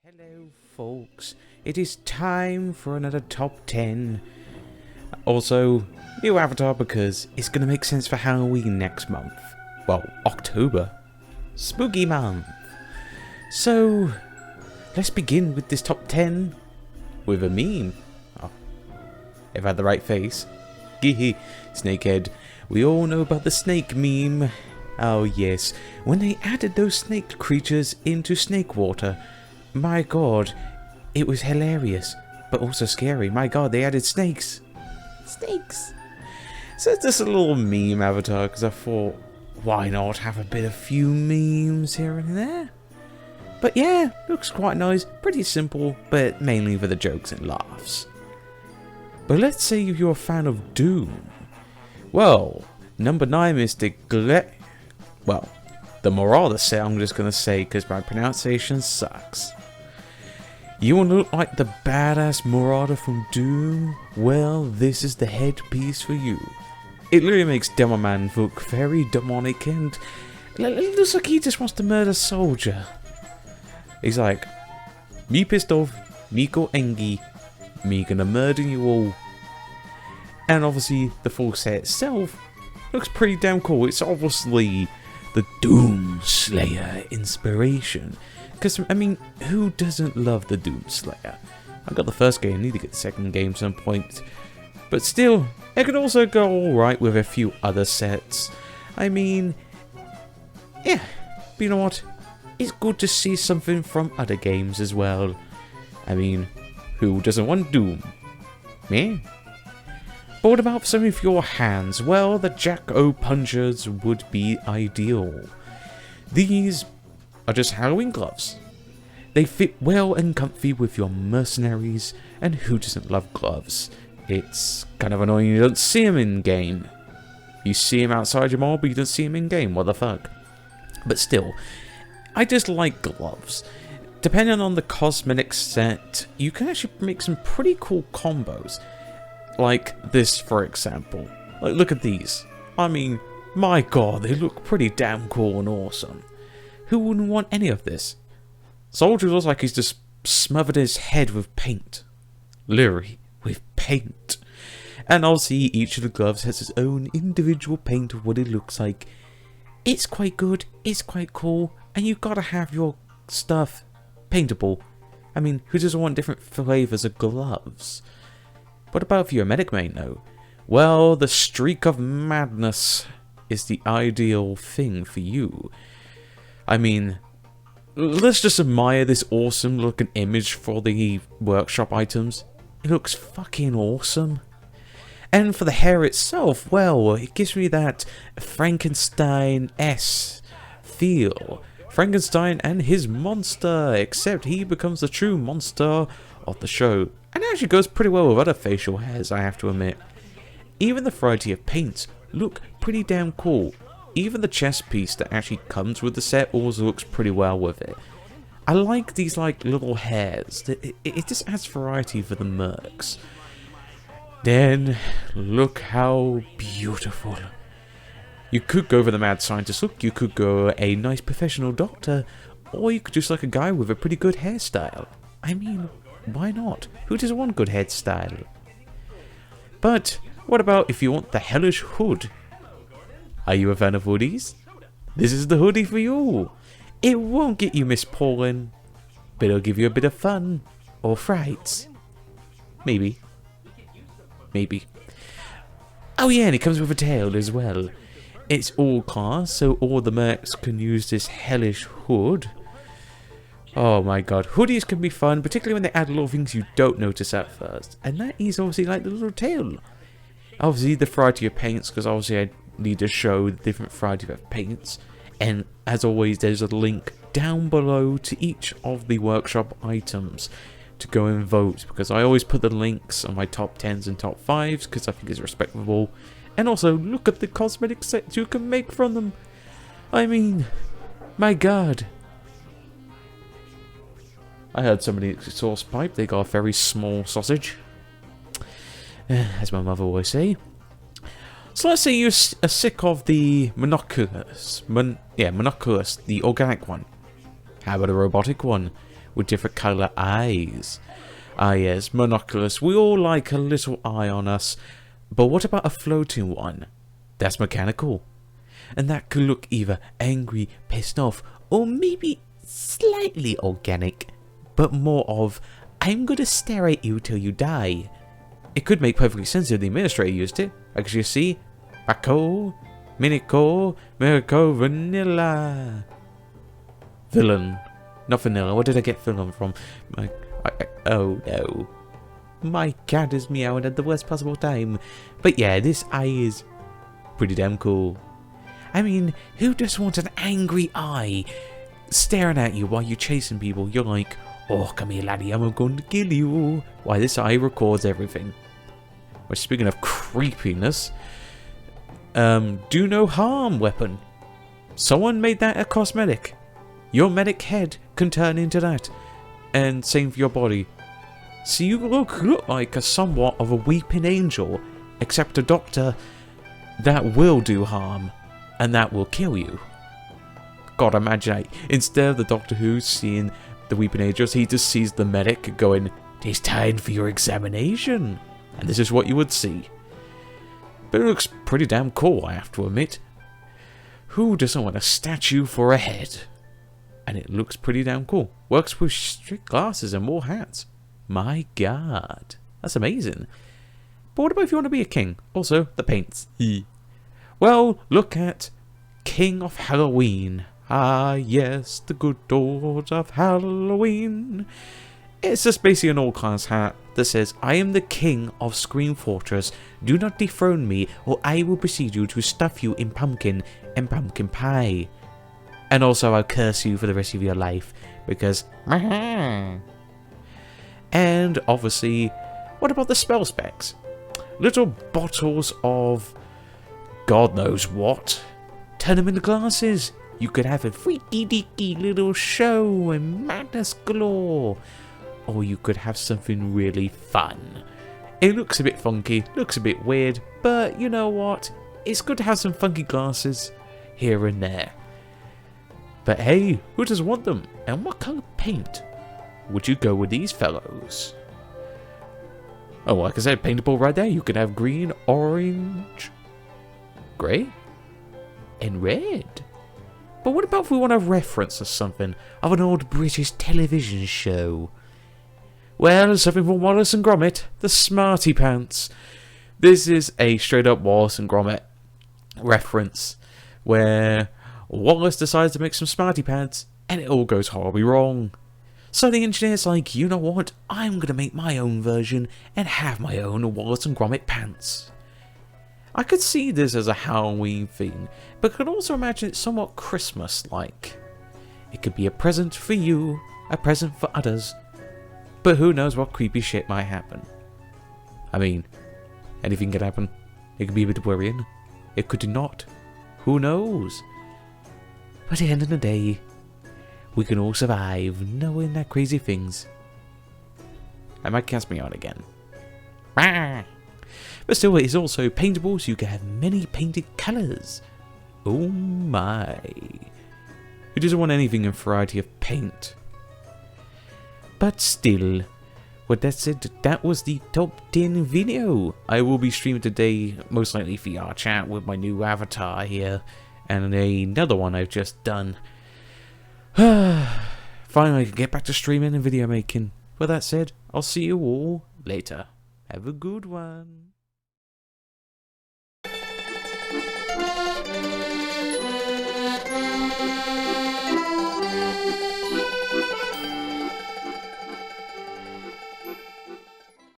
Hello folks, it is time for another top 10. Also, new avatar because it's going to make sense for Halloween next month. Well, October. Spooky month. So, let's begin with this top 10 with a meme. Oh, if I had the right face. Geehee, Snekhead. We all know about the snake meme. Oh yes, when they added those snake creatures into snake water. My god, it was hilarious, but also scary. My god, they added snakes. Snakes. So it's just a little meme avatar, because I thought, why not have a few memes here and there? But yeah, looks quite nice, pretty simple, but mainly for the jokes and laughs. But let's say you're a fan of Doom. Well, number 9 is the Marauder set, I'm just going to say, because my pronunciation sucks. You want to look like the badass Marauder from Doom? Well, this is the headpiece for you. It literally makes Demo Man look very demonic and it looks like he just wants to murder a soldier. He's like, me pissed off, me go angry, me gonna murder you all. And obviously the full set itself looks pretty damn cool. It's obviously the Doom Slayer inspiration. Because, I mean, who doesn't love the Doom Slayer? I got the first game, need to get the second game some point. But still, it could also go alright with a few other sets. I mean, yeah, but you know what? It's good to see something from other games as well. I mean, who doesn't want Doom? Me? But what about some of your hands? Well, the Jack-O-Punchers would be ideal. These are just Halloween gloves. They fit well and comfy with your mercenaries, and who doesn't love gloves? It's kind of annoying you don't see them in game. You see them outside your mall, but you don't see them in game. What the fuck? But still, I just like gloves. Depending on the cosmetic set, you can actually make some pretty cool combos. Like this, for example. Like, look at these. I mean, my god, they look pretty damn cool and awesome. Who wouldn't want any of this? Soldier looks like he's just smothered his head with paint. Literally, with paint. And obviously, each of the gloves has its own individual paint of what it looks like. It's quite good, it's quite cool, and you've got to have your stuff paintable. I mean, who doesn't want different flavors of gloves? What about if you're a medic main, though? Well, the Streak of Madness is the ideal thing for you. I mean, let's just admire this awesome looking image for the workshop items. It looks fucking awesome. And for the hair itself, well, it gives me that Frankenstein-esque feel. Frankenstein and his monster, except he becomes the true monster of the show. And it actually goes pretty well with other facial hairs, I have to admit. Even the variety of paints look pretty damn cool. Even the chest piece that actually comes with the set also looks pretty well with it. I like these like little hairs. It just adds variety for the mercs. Then, look how beautiful. You could go for the mad scientist look, you could go a nice professional doctor, or you could just like a guy with a pretty good hairstyle. I mean, why not? Who doesn't want good hairstyle? But, what about if you want the Hellish Hood? Are you a fan of hoodies? This is the hoodie for you. It won't get you Miss Paulin, but it'll give you a bit of fun. Or frights. Maybe. Maybe. Oh yeah, and it comes with a tail as well. It's all class, so all the mercs can use this Hellish Hood. Oh my god, hoodies can be fun, particularly when they add little things you don't notice at first. And that is obviously like the little tail. Obviously the variety of paints, because obviously I need to show the different variety of paints. And as always, there's a link down below to each of the workshop items to go and vote, because I always put the links on my top 10s and top 5s because I think it's respectable. And also, look at the cosmetic sets you can make from them. I mean, my god. I heard somebody exhaust pipe, they got a very small sausage. As my mother always say. So let's say you're sick of the Monoculus, the organic one. How about a robotic one? with different colour eyes. Ah yes, monoculus, we all like a little eye on us. But what about a floating one? That's mechanical. And that could look either angry, pissed off, or maybe slightly organic, but more of, I'm gonna stare at you till you die. It could make perfectly sense if the administrator used it. Like you see, Mako, Minico, Miracle, Vanilla. Villain. Not vanilla. Where did I get villain from? Oh no. My cat is meowing at the worst possible time. But yeah, this eye is pretty damn cool. I mean, who just wants an angry eye staring at you while you're chasing people? You're like, oh, come here, laddie, I'm going to kill you. Why, this eye records everything. Well, speaking of creepiness, do no harm weapon. Someone made that a cosmetic. Your medic head can turn into that. And same for your body. So you look like a somewhat of a weeping angel, except a doctor that will do harm. And that will kill you. God, imagine, instead of the Doctor Who seeing the weeping angels, he just sees the medic going, it's time for your examination. And this is what you would see. But it looks pretty damn cool, I have to admit. Who doesn't want a statue for a head? And it looks pretty damn cool. Works with strict glasses and more hats. My god. That's amazing. But what about if you want to be a king? Also, the paints. Well, look at King of Halloween. Ah, yes, the good old of Halloween. It's just basically an all-class hat that says, I am the king of Scream Fortress. Do not dethrone me, or I will proceed you to stuff you in pumpkin and pumpkin pie. And also, I'll curse you for the rest of your life, because... And obviously, what about the spell specs? Little bottles of... God knows what. Turn them into glasses. You could have a freaky deaky little show and madness galore. Or you could have something really fun. It looks a bit funky, looks a bit weird, but you know what? It's good to have some funky glasses here and there. But hey, who doesn't want them? And what colour paint would you go with these fellows? Oh, like I said, paintable right there. You could have green, orange... grey and red. But what about if we want a reference or something of an old British television show? Well, something from Wallace and Gromit, the Smarty Pants. This is a straight up Wallace and Gromit reference where Wallace decides to make some Smarty Pants and it all goes horribly wrong. So the engineer's like, you know what, I'm going to make my own version and have my own Wallace and Gromit pants. I could see this as a Halloween thing, but could also imagine it somewhat Christmas-like. It could be a present for you, a present for others, but who knows what creepy shit might happen. I mean, anything could happen. It could be a bit worrying. It could not. Who knows? But at the end of the day, we can all survive knowing that crazy things. I might cast me out again. But still, it is also paintable, so you can have many painted colours. Oh my. Who doesn't want anything in variety of paint? But still, with that said, that was the top 10 video. I will be streaming today, most likely VR chat with my new avatar here. And another one I've just done. Finally, I can get back to streaming and video making. With that said, I'll see you all later. Have a good one.